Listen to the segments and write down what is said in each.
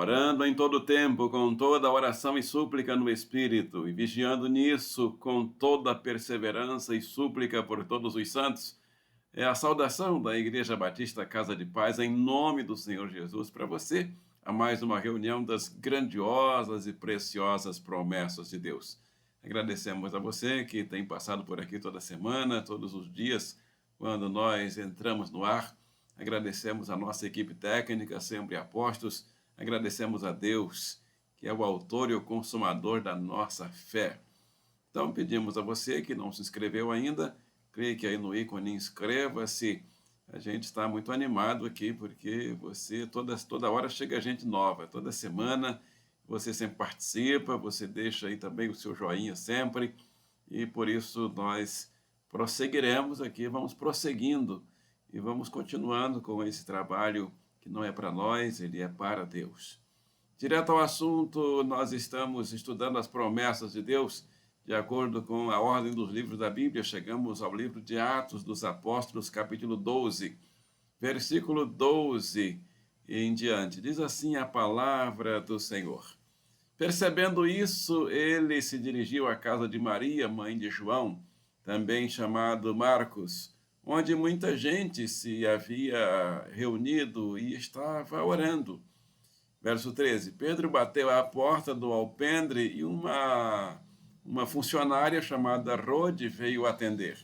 orando em todo tempo, com toda oração e súplica no Espírito, e vigiando nisso com toda perseverança e súplica por todos os santos, é a saudação da Igreja Batista Casa de Paz, em nome do Senhor Jesus, para você, a mais uma reunião das grandiosas e preciosas promessas de Deus. Agradecemos a você que tem passado por aqui toda semana, todos os dias, quando nós entramos no ar. Agradecemos a nossa equipe técnica, sempre a postos. Agradecemos a Deus, que é o autor e o consumador da nossa fé. Então, pedimos a você que não se inscreveu ainda, clique aí no ícone, inscreva-se. A gente está muito animado aqui, porque você, toda hora chega gente nova, toda semana você sempre participa, você deixa aí também o seu joinha sempre, e por isso nós prosseguiremos aqui, vamos prosseguindo e vamos continuando com esse trabalho que não é para nós, ele é para Deus. Direto ao assunto, nós estamos estudando as promessas de Deus, de acordo com a ordem dos livros da Bíblia. Chegamos ao livro de Atos dos Apóstolos, capítulo 12, versículo 12 e em diante. Diz assim a palavra do Senhor. Percebendo isso, ele se dirigiu à casa de Maria, mãe de João, também chamado Marcos, onde muita gente se havia reunido e estava orando. Verso 13, Pedro bateu à porta do alpendre e uma funcionária chamada Rode veio atender.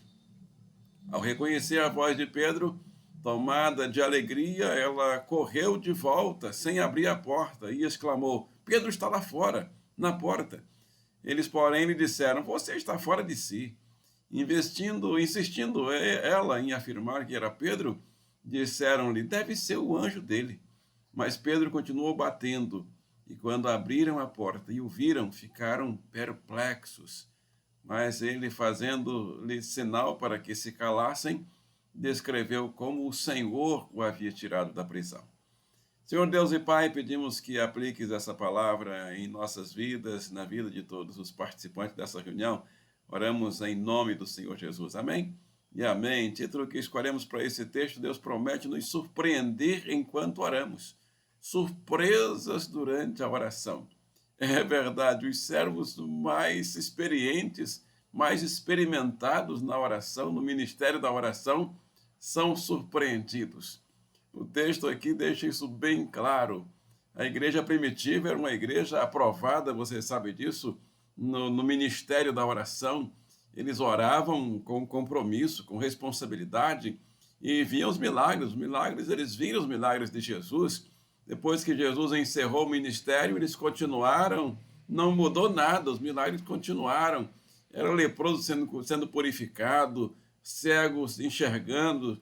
Ao reconhecer a voz de Pedro, tomada de alegria, ela correu de volta, sem abrir a porta, e exclamou, Pedro está lá fora, na porta. Eles, porém, lhe disseram, você está fora de si. Insistindo ela em afirmar que era Pedro, disseram-lhe, deve ser o anjo dele. Mas Pedro continuou batendo, e quando abriram a porta e o viram, ficaram perplexos. Mas ele, fazendo-lhe sinal para que se calassem, descreveu como o Senhor o havia tirado da prisão. Senhor Deus e Pai, pedimos que apliques essa palavra em nossas vidas, na vida de todos os participantes dessa reunião. Oramos em nome do Senhor Jesus. Amém? E amém. Título que escolhemos para esse texto, Deus promete nos surpreender enquanto oramos. Surpresas durante a oração. É verdade, os servos mais experientes, mais experimentados na oração, no ministério da oração, são surpreendidos. O texto aqui deixa isso bem claro. A igreja primitiva era uma igreja aprovada, você sabe disso, no ministério da oração. Eles oravam com compromisso, com responsabilidade, e viam os milagres, eles viram os milagres de Jesus. Depois que Jesus encerrou o ministério, eles continuaram, não mudou nada, os milagres continuaram. Era leproso sendo purificado, cegos enxergando,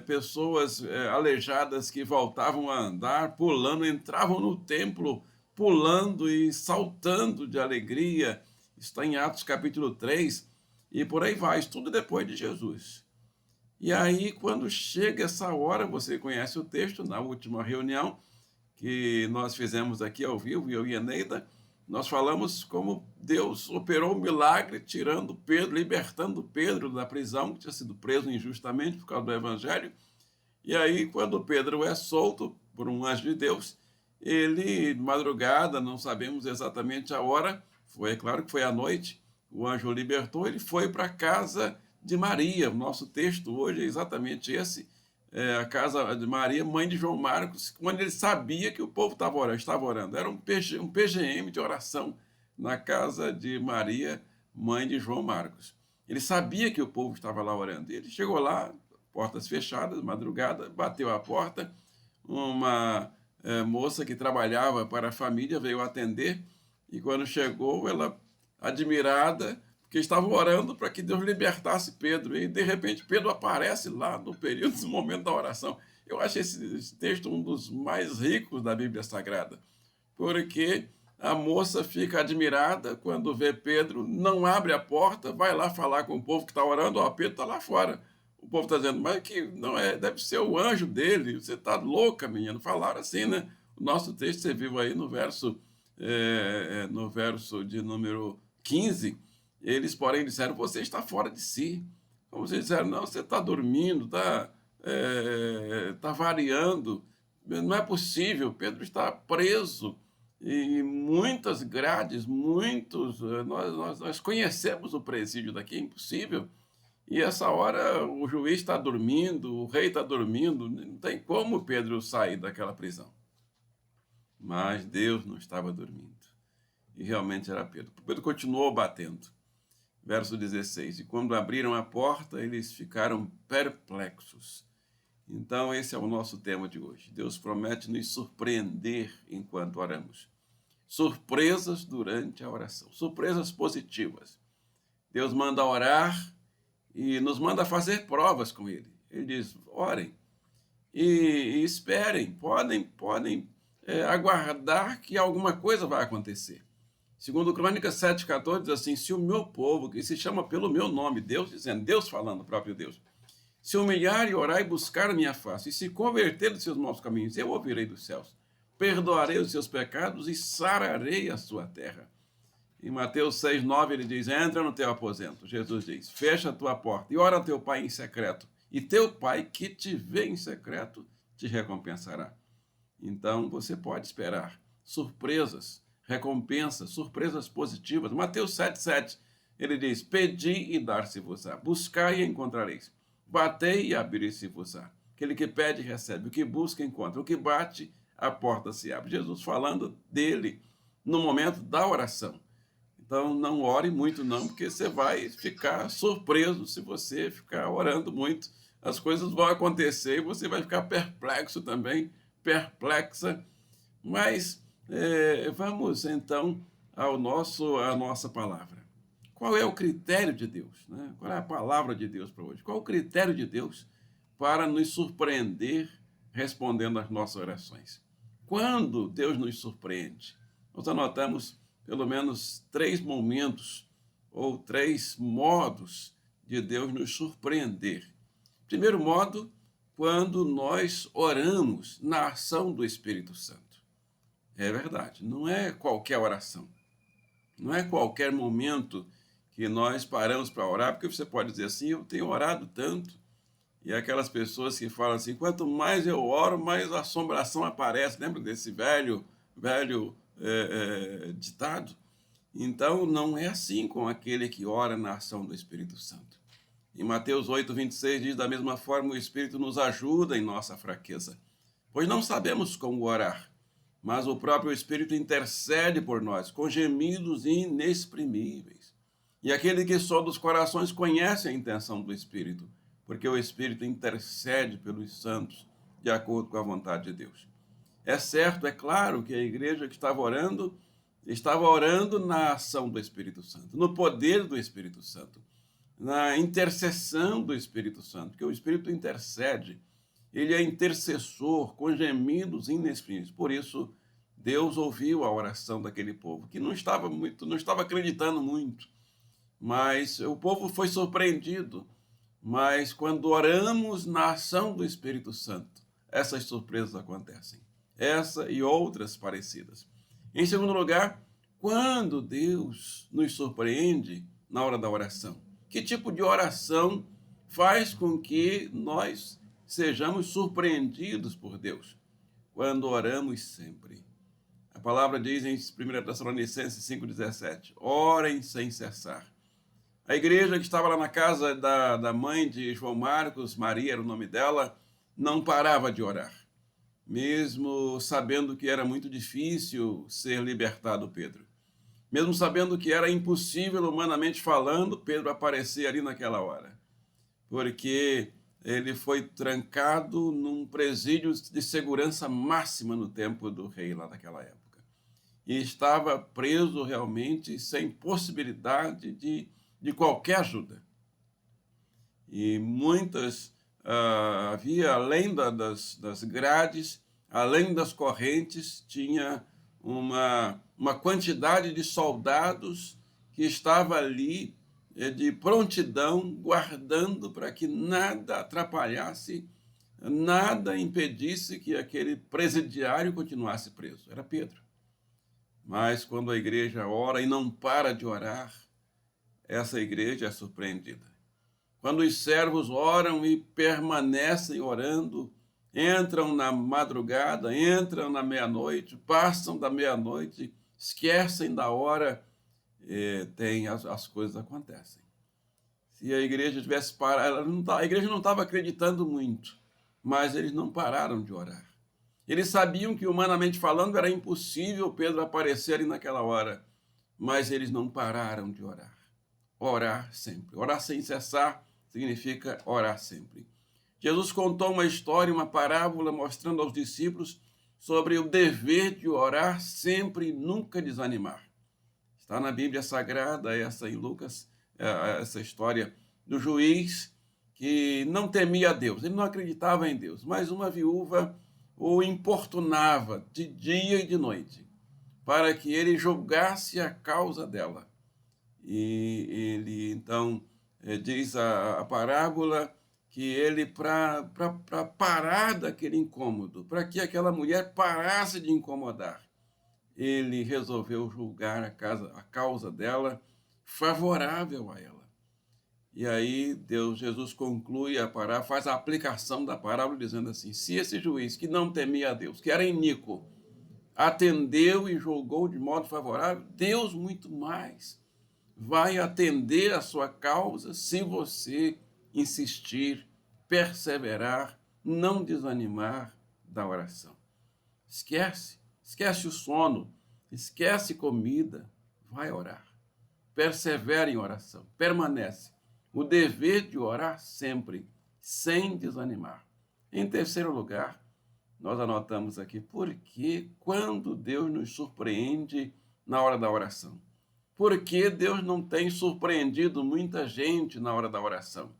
pessoas aleijadas que voltavam a andar, pulando, entravam no templo, pulando e saltando de alegria. Está em Atos capítulo 3, e por aí vai, tudo depois de Jesus. E aí, quando chega essa hora, você conhece o texto, na última reunião que nós fizemos aqui ao vivo, eu e a Neida, nós falamos como Deus operou um milagre, tirando Pedro, libertando Pedro da prisão, que tinha sido preso injustamente por causa do evangelho. E aí, quando Pedro é solto por um anjo de Deus, ele, de madrugada, não sabemos exatamente a hora, é claro que foi à noite, o anjo o libertou, ele foi para a casa de Maria. O nosso texto hoje é exatamente esse, a casa de Maria, mãe de João Marcos, quando ele sabia que o povo estava orando. Era um PGM de oração na casa de Maria, mãe de João Marcos. Ele sabia que o povo estava lá orando. Ele chegou lá, portas fechadas, madrugada, bateu a porta, uma moça que trabalhava para a família veio atender, e quando chegou, ela, admirada, porque estavam orando para que Deus libertasse Pedro, e de repente Pedro aparece lá no período, no momento da oração. Eu acho esse texto um dos mais ricos da Bíblia Sagrada, porque a moça fica admirada quando vê Pedro, não abre a porta, vai lá falar com o povo que está orando, ó, Pedro está lá fora. O povo está dizendo, mas que não é, deve ser o anjo dele, você está louca, menina. Falaram assim, né? O nosso texto, você viu aí no verso de número 15, eles, porém, disseram, você está fora de si. Como vocês disseram, não, você está dormindo, está variando, Não é possível, Pedro está preso e muitas grades, nós conhecemos o presídio daqui, é impossível. E essa hora o juiz está dormindo, o rei está dormindo, não tem como Pedro sair daquela prisão. Mas Deus não estava dormindo. E realmente era Pedro. Pedro continuou batendo. Verso 16. E quando abriram a porta, eles ficaram perplexos. Então, esse é o nosso tema de hoje. Deus promete nos surpreender enquanto oramos. Surpresas durante a oração. Surpresas positivas. Deus manda orar e nos manda fazer provas com Ele. Ele diz, orem e esperem, podem aguardar que alguma coisa vai acontecer. Segundo Crônicas 7,14 diz assim, se o meu povo, que se chama pelo meu nome, Deus dizendo, Deus falando, o próprio Deus, se humilhar e orar e buscar a minha face, e se converter dos seus maus caminhos, eu ouvirei dos céus, perdoarei os seus pecados e sararei a sua terra. Em Mateus 6,9 ele diz, entra no teu aposento, Jesus diz, fecha a tua porta e ora a teu pai em secreto, e teu pai que te vê em secreto te recompensará. Então você pode esperar surpresas, recompensas, surpresas positivas. Mateus 7,7 ele diz, pedi e dar-se-vos-á, buscai e encontrareis, batei e abrir-se-vos-á. Aquele que pede recebe, o que busca encontra, o que bate a porta se abre. Jesus falando dele no momento da oração. Então, não ore muito não, porque você vai ficar surpreso se você ficar orando muito. As coisas vão acontecer e você vai ficar perplexo também, perplexa. Mas vamos, então, à nossa palavra. Qual é o critério de Deus, né? Qual é a palavra de Deus para hoje? Qual é o critério de Deus para nos surpreender respondendo às nossas orações? Quando Deus nos surpreende? Nós anotamos pelo menos 3 momentos ou 3 modos de Deus nos surpreender. Primeiro modo, quando nós oramos na ação do Espírito Santo. É verdade, não é qualquer oração, não é qualquer momento que nós paramos para orar, porque você pode dizer assim, eu tenho orado tanto, e aquelas pessoas que falam assim, quanto mais eu oro, mais a assombração aparece. Lembra desse velho ditado? Então, não é assim com aquele que ora na ação do Espírito Santo. Em Mateus 8,26 diz, da mesma forma, o Espírito nos ajuda em nossa fraqueza, pois não sabemos como orar, mas o próprio Espírito intercede por nós, com gemidos inexprimíveis. E aquele que sonda os corações conhece a intenção do Espírito, porque o Espírito intercede pelos santos, de acordo com a vontade de Deus. É certo, é claro, que a igreja que estava orando na ação do Espírito Santo, no poder do Espírito Santo, na intercessão do Espírito Santo, porque o Espírito intercede, ele é intercessor com gemidos inexprimíveis. Por isso, Deus ouviu a oração daquele povo, que não estava acreditando muito, mas o povo foi surpreendido. Mas quando oramos na ação do Espírito Santo, essas surpresas acontecem. Essa e outras parecidas. Em segundo lugar, quando Deus nos surpreende na hora da oração. Que tipo de oração faz com que nós sejamos surpreendidos por Deus? Quando oramos sempre. A palavra diz em 1 Tessalonicenses 5,17, orem sem cessar. A igreja que estava lá na casa da mãe de João Marcos, Maria era o nome dela, não parava de orar, mesmo sabendo que era muito difícil ser libertado Pedro. Mesmo sabendo que era impossível, humanamente falando, Pedro aparecer ali naquela hora, porque ele foi trancado num presídio de segurança máxima no tempo do rei lá naquela época. E estava preso realmente sem possibilidade de qualquer ajuda. E havia, além das grades, além das correntes, tinha uma quantidade de soldados que estava ali de prontidão, guardando para que nada atrapalhasse, nada impedisse que aquele presidiário continuasse preso. Era Pedro. Mas quando a igreja ora e não para de orar, essa igreja é surpreendida. Quando os servos oram e permanecem orando entram na madrugada, entram na meia-noite, passam da meia-noite, esquecem da hora, as coisas acontecem. Se a igreja tivesse parado, a igreja não estava acreditando muito, mas eles não pararam de orar. Eles sabiam que, humanamente falando, era impossível Pedro aparecer ali naquela hora, mas eles não pararam de orar. Orar sempre. Orar sem cessar significa orar sempre. Jesus contou uma história, uma parábola, mostrando aos discípulos sobre o dever de orar sempre e nunca desanimar. Está na Bíblia Sagrada, essa em Lucas, essa história do juiz que não temia a Deus, ele não acreditava em Deus, mas uma viúva o importunava de dia e de noite para que ele julgasse a causa dela. E ele, então, diz a parábola que ele, para parar daquele incômodo, para que aquela mulher parasse de incomodar, ele resolveu julgar a causa dela favorável a ela. E aí Jesus conclui a parábola, faz a aplicação da parábola dizendo assim: se esse juiz que não temia a Deus, que era iníquo, atendeu e julgou de modo favorável, Deus muito mais vai atender a sua causa se você insistir, perseverar, não desanimar da oração. Esquece o sono, esquece comida, vai orar. Persevera em oração, permanece. O dever de orar sempre, sem desanimar. Em terceiro lugar, nós anotamos aqui, porque quando Deus nos surpreende na hora da oração? Por que Deus não tem surpreendido muita gente na hora da oração?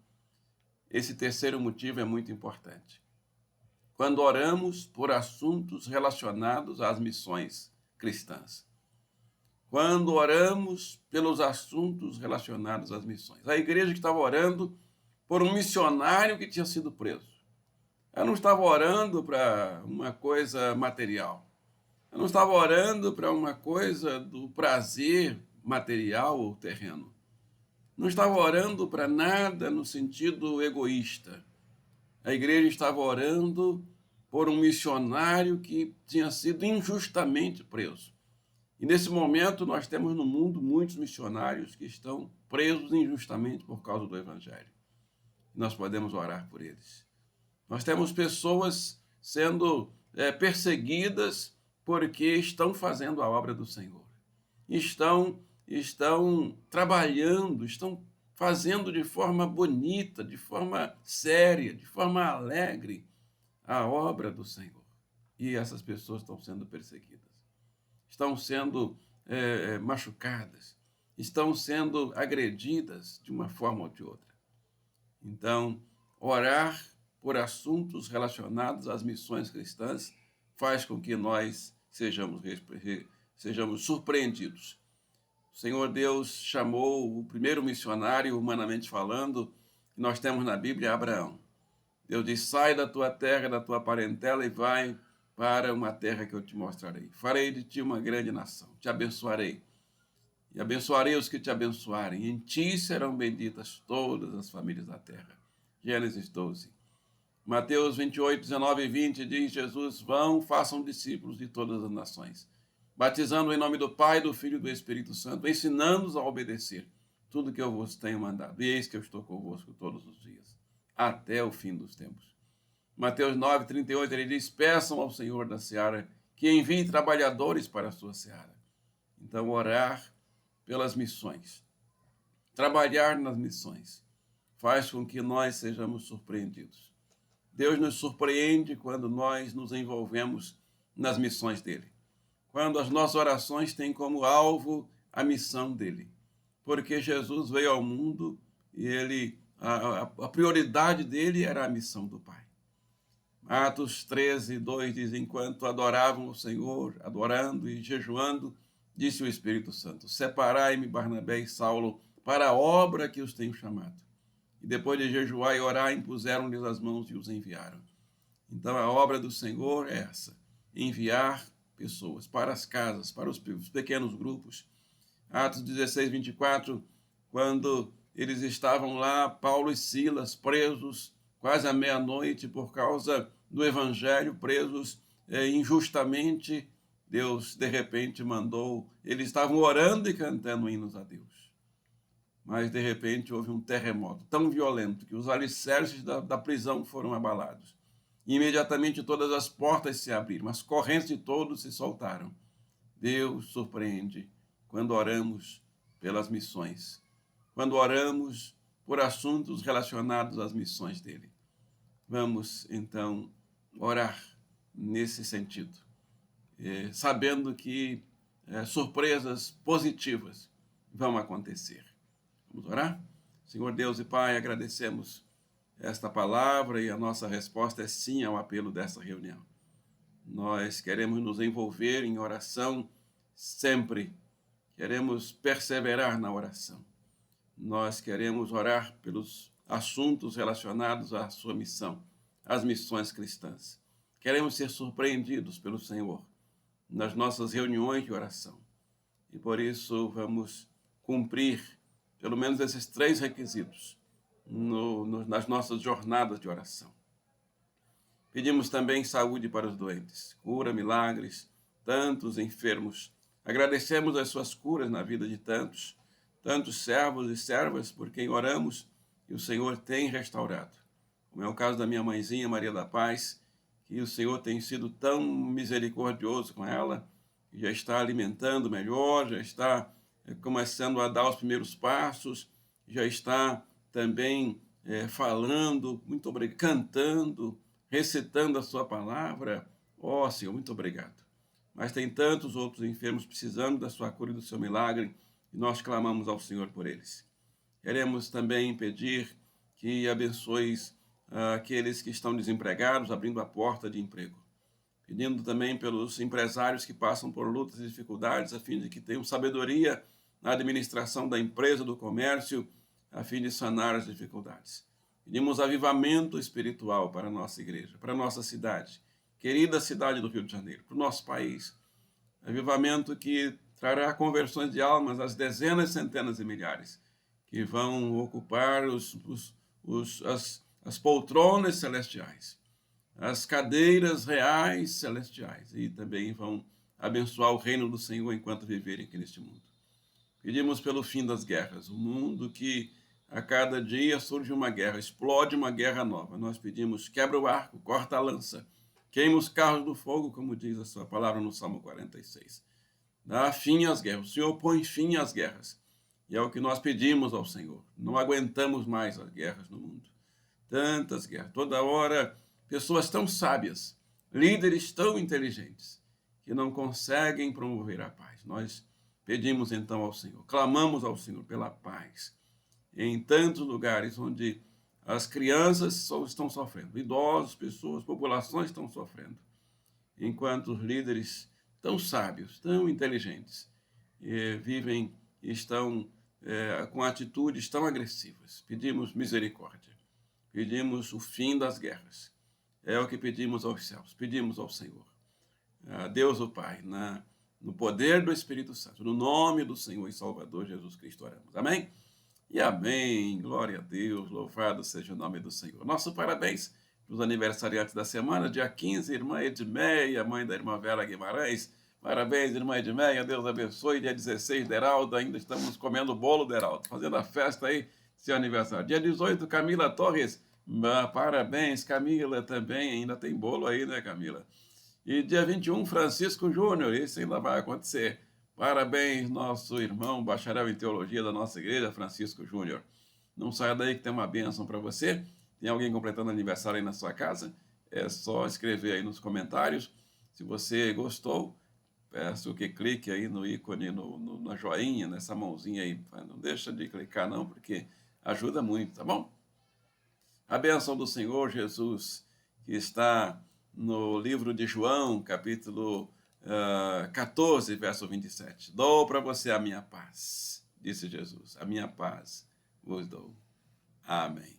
Esse terceiro motivo é muito importante. Quando oramos por assuntos relacionados às missões cristãs. Quando oramos pelos assuntos relacionados às missões. A igreja que estava orando por um missionário que tinha sido preso. Ela não estava orando para uma coisa material. Ela não estava orando para uma coisa do prazer material ou terreno. Não estava orando para nada no sentido egoísta. A igreja estava orando por um missionário que tinha sido injustamente preso. E nesse momento nós temos no mundo muitos missionários que estão presos injustamente por causa do evangelho. Nós podemos orar por eles. Nós temos pessoas sendo perseguidas porque estão fazendo a obra do Senhor. Estão trabalhando, estão fazendo de forma bonita, de forma séria, de forma alegre a obra do Senhor. E essas pessoas estão sendo perseguidas, estão sendo machucadas, estão sendo agredidas de uma forma ou de outra. Então, orar por assuntos relacionados às missões cristãs faz com que nós sejamos surpreendidos. O Senhor Deus chamou o primeiro missionário, humanamente falando, que nós temos na Bíblia, Abraão. Deus diz: sai da tua terra, da tua parentela e vai para uma terra que eu te mostrarei. Farei de ti uma grande nação, te abençoarei. E abençoarei os que te abençoarem. Em ti serão benditas todas as famílias da terra. Gênesis 12. Mateus 28, 19 e 20 diz Jesus: vão, façam discípulos de todas as nações, batizando em nome do Pai, do Filho e do Espírito Santo, ensinando-os a obedecer tudo que eu vos tenho mandado. E eis que eu estou convosco todos os dias, até o fim dos tempos. Mateus 9, 38, ele diz: peçam ao Senhor da seara que envie trabalhadores para a sua seara. Então, orar pelas missões, trabalhar nas missões, faz com que nós sejamos surpreendidos. Deus nos surpreende quando nós nos envolvemos nas missões dele. Quando as nossas orações têm como alvo a missão dele. Porque Jesus veio ao mundo e a prioridade dele era a missão do Pai. Atos 13, 2 diz: enquanto adoravam o Senhor, adorando e jejuando, disse o Espírito Santo: separai-me Barnabé e Saulo para a obra que os tenho chamado. E depois de jejuar e orar, impuseram-lhes as mãos e os enviaram. Então a obra do Senhor é essa: enviar pessoas para as casas, para os pequenos grupos. Atos 16, 24, quando eles estavam lá, Paulo e Silas, presos, quase à meia-noite, por causa do Evangelho, presos injustamente. Deus, de repente, mandou, eles estavam orando e cantando hinos a Deus. Mas, de repente, houve um terremoto tão violento que os alicerces da prisão foram abalados. E, imediatamente, todas as portas se abriram, as correntes de todos se soltaram. Deus surpreende quando oramos pelas missões, quando oramos por assuntos relacionados às missões dele. Vamos, então, orar nesse sentido, sabendo que surpresas positivas vão acontecer. Vamos orar? Senhor Deus e Pai, agradecemos esta palavra e a nossa resposta é sim ao apelo dessa reunião. Nós queremos nos envolver em oração sempre, queremos perseverar na oração. Nós queremos orar pelos assuntos relacionados à sua missão, às missões cristãs. Queremos ser surpreendidos pelo Senhor nas nossas reuniões de oração. E por isso vamos cumprir pelo menos esses 3 requisitos nas nossas jornadas de oração. Pedimos também saúde para os doentes, cura, milagres, tantos enfermos. Agradecemos as suas curas na vida de tantos servos e servas por quem oramos e o Senhor tem restaurado. Como é o caso da minha mãezinha, Maria da Paz, que o Senhor tem sido tão misericordioso com ela, que já está alimentando melhor, já está começando a dar os primeiros passos, já está também falando, muito obrigado, cantando, recitando a sua palavra. Ó, Senhor, muito obrigado. Mas tem tantos outros enfermos precisando da sua cura e do seu milagre, e nós clamamos ao Senhor por eles. Queremos também pedir que abençoes aqueles que estão desempregados, abrindo a porta de emprego. Pedindo também pelos empresários que passam por lutas e dificuldades, a fim de que tenham sabedoria na administração da empresa, do comércio, a fim de sanar as dificuldades. Pedimos avivamento espiritual para a nossa igreja, para a nossa cidade, querida cidade do Rio de Janeiro, para o nosso país. Avivamento que trará conversões de almas às dezenas, centenas e milhares, que vão ocupar as poltronas celestiais, as cadeiras reais celestiais, e também vão abençoar o reino do Senhor enquanto viverem aqui neste mundo. Pedimos pelo fim das guerras, um mundo que a cada dia surge uma guerra, explode uma guerra nova. Nós pedimos, quebra o arco, corta a lança, queima os carros do fogo, como diz a sua palavra no Salmo 46. Dá fim às guerras, o Senhor põe fim às guerras. E é o que nós pedimos ao Senhor. Não aguentamos mais as guerras no mundo. Tantas guerras, toda hora, pessoas tão sábias, líderes tão inteligentes, que não conseguem promover a paz. Nós pedimos então ao Senhor, clamamos ao Senhor pela paz, em tantos lugares onde as crianças estão sofrendo, idosos, pessoas, populações estão sofrendo, enquanto os líderes tão sábios, tão inteligentes, vivem e estão com atitudes tão agressivas. Pedimos misericórdia, pedimos o fim das guerras. É o que pedimos aos céus, pedimos ao Senhor. A Deus o Pai, no poder do Espírito Santo, no nome do Senhor e Salvador Jesus Cristo oramos. Amém? E amém. Glória a Deus, louvado seja o nome do Senhor. Nosso parabéns para os aniversariantes da semana, dia 15, irmã Edmeia, mãe da irmã Vera Guimarães. Parabéns, irmã Edmeia, Deus abençoe. Dia 16, Deraldo, ainda estamos comendo bolo, Deraldo, fazendo a festa aí, seu aniversário. Dia 18, Camila Torres, parabéns, Camila também, ainda tem bolo aí, né, Camila? E dia 21, Francisco Júnior, isso ainda vai acontecer. Parabéns, nosso irmão, bacharel em teologia da nossa igreja, Francisco Júnior. Não saia daí que tem uma bênção para você. Tem alguém completando aniversário aí na sua casa? É só escrever aí nos comentários. Se você gostou, peço que clique aí no ícone, na joinha, nessa mãozinha aí. Não deixa de clicar não, porque ajuda muito, tá bom? A bênção do Senhor Jesus, que está no livro de João, capítulo 14, verso 27. Dou para você a minha paz, disse Jesus. A minha paz vos dou. Amém.